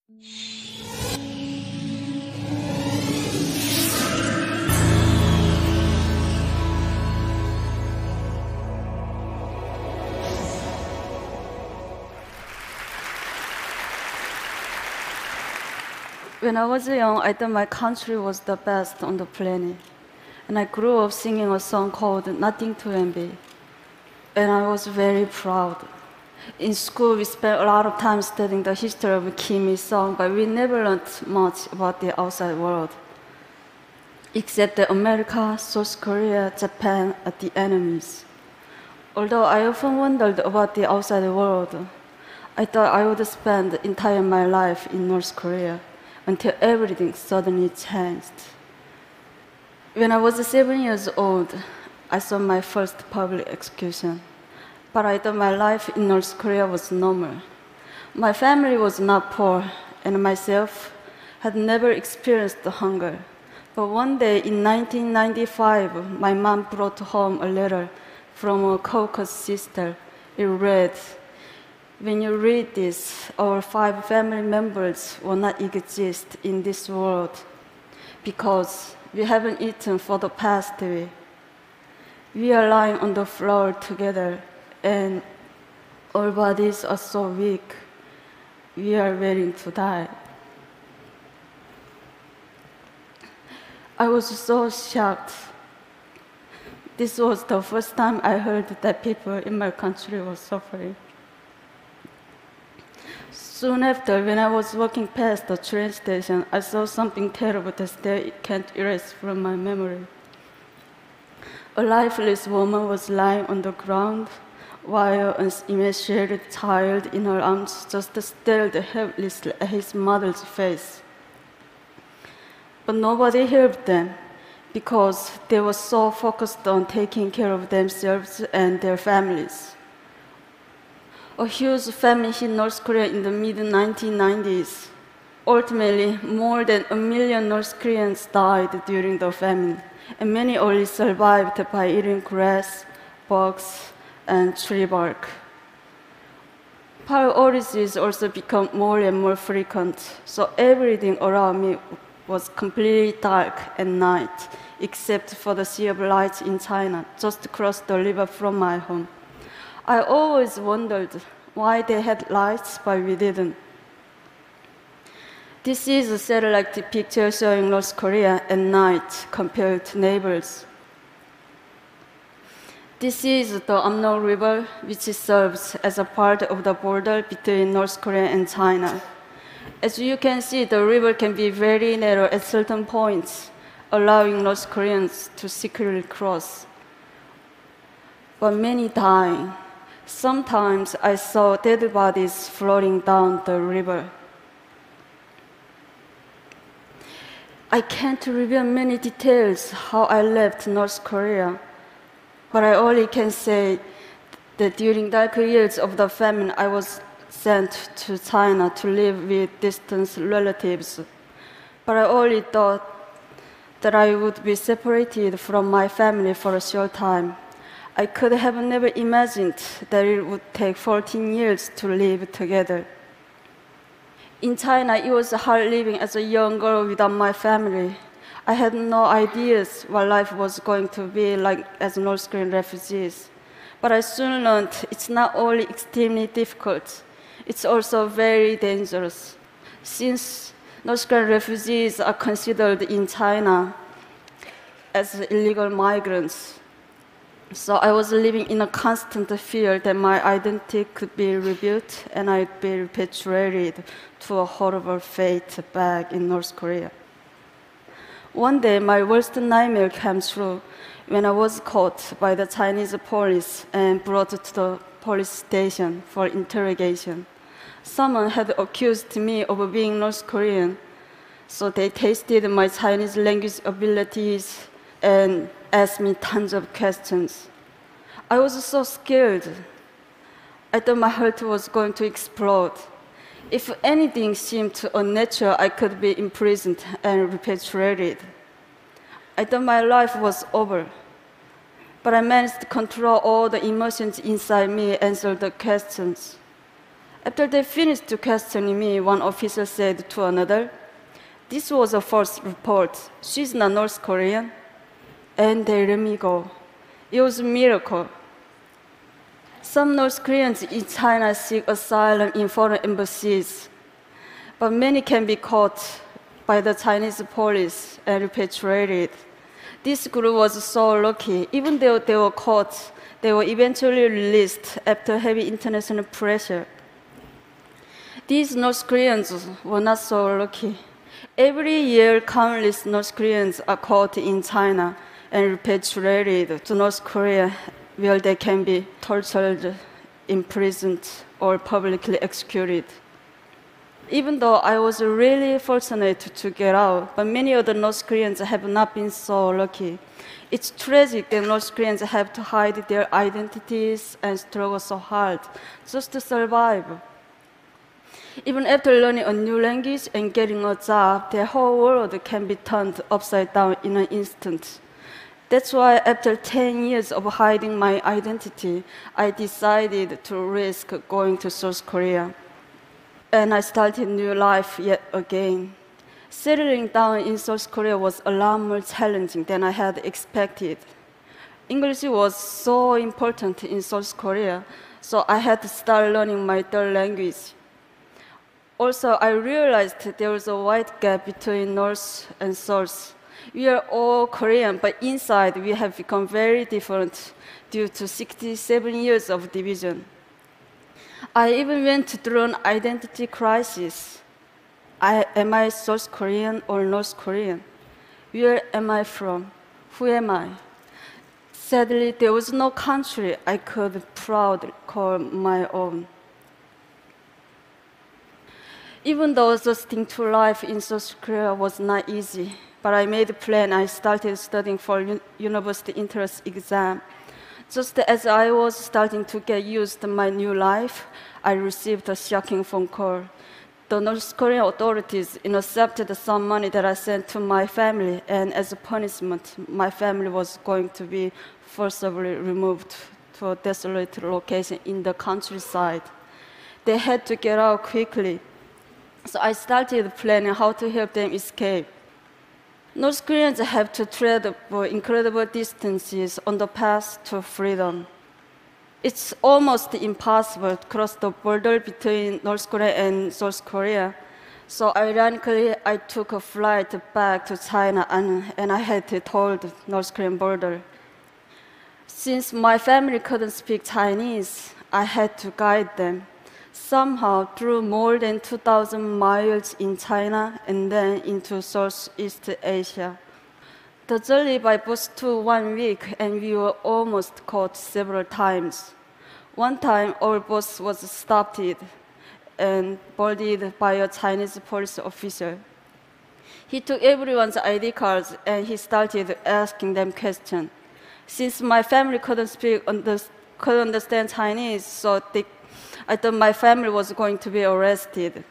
When I was young, I thought my country was the best on the planet. And I grew up singing a song called Nothing to Envy. And I was very proud. In school, we spent a lot of time studying the history of Kim Il-sung, but we never learned much about the outside world. Except that America, South Korea, Japan are the enemies. Although I often wondered about the outside world, I thought I would spend the entire my life in North Korea until everything suddenly changed. When I was 7 years old, I saw my first public execution. But I thought my life in North Korea was normal. My family was not poor, and myself had never experienced hunger. But one day in 1995, my mom brought home a letter from a Caucasus sister. It read, "When you read this, our 5 family members will not exist in this world because we haven't eaten for the past week. We are lying on the floor together, and our bodies are so weak. We are waiting to die." I was so shocked. This was the first time I heard that people in my country were suffering. Soon after, when I was walking past the train station, I saw something terrible that still can't erase from my memory. A lifeless woman was lying on the ground, while an emaciated child in her arms just stared helplessly at his mother's face. But nobody helped them because they were so focused on taking care of themselves and their families. A huge famine hit North Korea in the mid-1990s. Ultimately, more than 1 million North Koreans died during the famine, and many only survived by eating grass, bugs, and tree bark. Power outages also become more and more frequent, so everything around me was completely dark at night, except for the Sea of Lights in China, just across the river from my home. I always wondered why they had lights, but we didn't. This is a satellite picture showing North Korea at night compared to neighbors. This is the Amno River, which serves as a part of the border between North Korea and China. As you can see, the river can be very narrow at certain points, allowing North Koreans to secretly cross. But many dying. Sometimes I saw dead bodies floating down the river. I can't reveal many details how I left North Korea, but I only can say that during darker years of the famine, I was sent to China to live with distant relatives. But I only thought that I would be separated from my family for a short time. I could have never imagined that it would take 14 years to live together. In China, it was hard living as a young girl without my family. I had no ideas what life was going to be like as North Korean refugees. But I soon learned it's not only extremely difficult, it's also very dangerous. Since North Korean refugees are considered in China as illegal migrants, so I was living in a constant fear that my identity could be rebuilt and I'd be repatriated to a horrible fate back in North Korea. One day, my worst nightmare came true when I was caught by the Chinese police and brought to the police station for interrogation. Someone had accused me of being North Korean, so they tested my Chinese language abilities and asked me tons of questions. I was so scared. I thought my heart was going to explode. If anything seemed unnatural, I could be imprisoned and repatriated. I thought my life was over. But I managed to control all the emotions inside me and answer the questions. After they finished questioning me, one officer said to another, "This was a false report. She's not North Korean." And they let me go. It was a miracle. Some North Koreans in China seek asylum in foreign embassies, but many can be caught by the Chinese police and repatriated. This group was so lucky. Even though they were caught, they were eventually released after heavy international pressure. These North Koreans were not so lucky. Every year, countless North Koreans are caught in China and repatriated to North Korea, where they can be tortured, imprisoned, or publicly executed. Even though I was really fortunate to get out, but many other North Koreans have not been so lucky. It's tragic that North Koreans have to hide their identities and struggle so hard just to survive. Even after learning a new language and getting a job, their whole world can be turned upside down in an instant. That's why after 10 years of hiding my identity, I decided to risk going to South Korea. And I started a new life yet again. Settling down in South Korea was a lot more challenging than I had expected. English was so important in South Korea, so I had to start learning my third language. Also, I realized there was a wide gap between North and South. We are all Korean, but inside we have become very different due to 67 years of division. I even went through an identity crisis. Am I South Korean or North Korean? Where am I from? Who am I? Sadly, there was no country I could proudly call my own. Even though adjusting to life in South Korea was not easy, but I made a plan. I started studying for university entrance exam. Just as I was starting to get used to my new life, I received a shocking phone call. The North Korean authorities intercepted some money that I sent to my family, and as a punishment, my family was going to be forcibly removed to a desolate location in the countryside. They had to get out quickly. So I started planning how to help them escape. North Koreans have to travel incredible distances on the path to freedom. It's almost impossible to cross the border between North Korea and South Korea. So ironically, I took a flight back to China and I had to toll the North Korean border. Since my family couldn't speak Chinese, I had to guide them. Somehow, through more than 2,000 miles in China and then into Southeast Asia. The journey by bus took 1 week, and we were almost caught several times. One time, our bus was stopped and boarded by a Chinese police officer. He took everyone's ID cards and he started asking them questions. Since my family couldn't understand Chinese, so I thought my family was going to be arrested.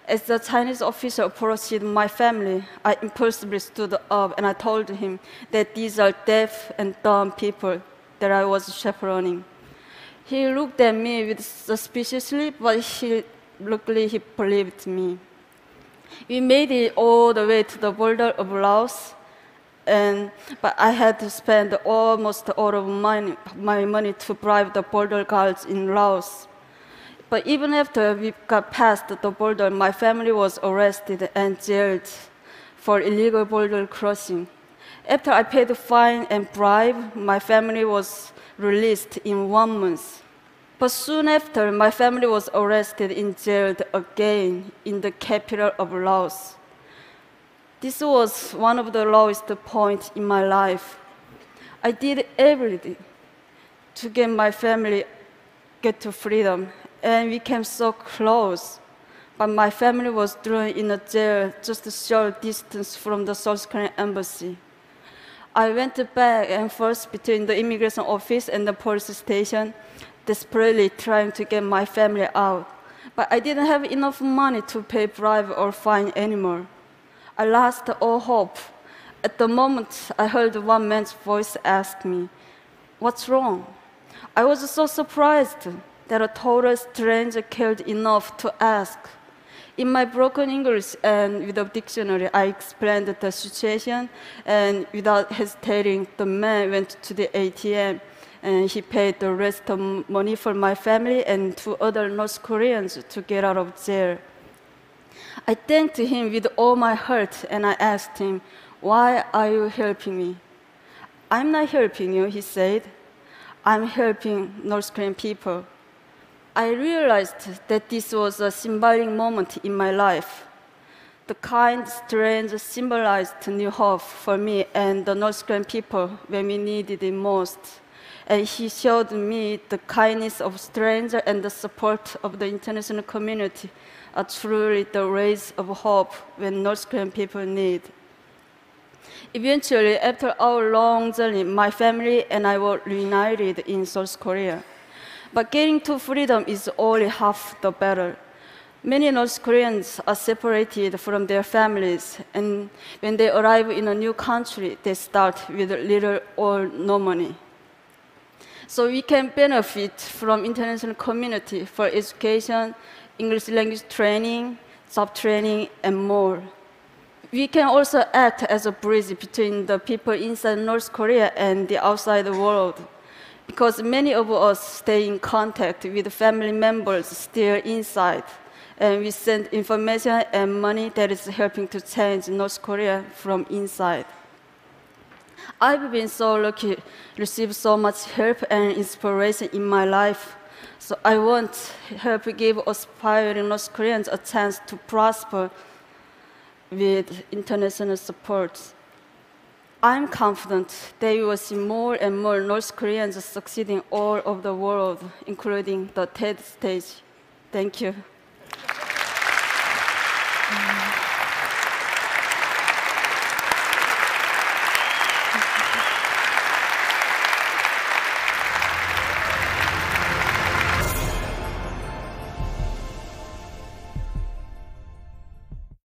As the Chinese officer approached my family, I impulsively stood up and I told him that these are deaf and dumb people that I was chaperoning. He looked at me with suspiciously, but luckily he believed me. We made it all the way to the border of Laos, but I had to spend almost all of my money to bribe the border guards in Laos. But even after we got past the border, my family was arrested and jailed for illegal border crossing. After I paid the fine and bribe, my family was released in 1 month. But soon after, my family was arrested and jailed again in the capital of Laos. This was one of the lowest points in my life. I did everything to get my family to freedom, and we came so close. But my family was thrown in a jail just a short distance from the South Korean embassy. I went back and forth between the immigration office and the police station, desperately trying to get my family out. But I didn't have enough money to pay bribe or fine anymore. I lost all hope. At the moment, I heard one man's voice ask me, "What's wrong?" I was so surprised. that a total stranger cared enough to ask. In my broken English and with a dictionary, I explained the situation, and without hesitating, the man went to the ATM, and he paid the rest of money for my family and 2 other North Koreans to get out of jail. I thanked him with all my heart, and I asked him, "Why are you helping me?" "I'm not helping you," he said. "I'm helping North Korean people." I realized that this was a symbolic moment in my life. The kind stranger symbolized new hope for me and the North Korean people when we needed it most. And he showed me the kindness of strangers and the support of the international community are truly the rays of hope when North Korean people need. Eventually, after our long journey, my family and I were reunited in South Korea. But getting to freedom is only half the battle. Many North Koreans are separated from their families, and when they arrive in a new country, they start with little or no money. So we can benefit from international community for education, English language training, job training, and more. We can also act as a bridge between the people inside North Korea and the outside world, because many of us stay in contact with family members still inside, and we send information and money that is helping to change North Korea from inside. I've been so lucky to receive so much help and inspiration in my life. So I want to help give aspiring North Koreans a chance to prosper with international support. I'm confident that we will see more and more North Koreans succeeding all over the world, including the TED stage. Thank you.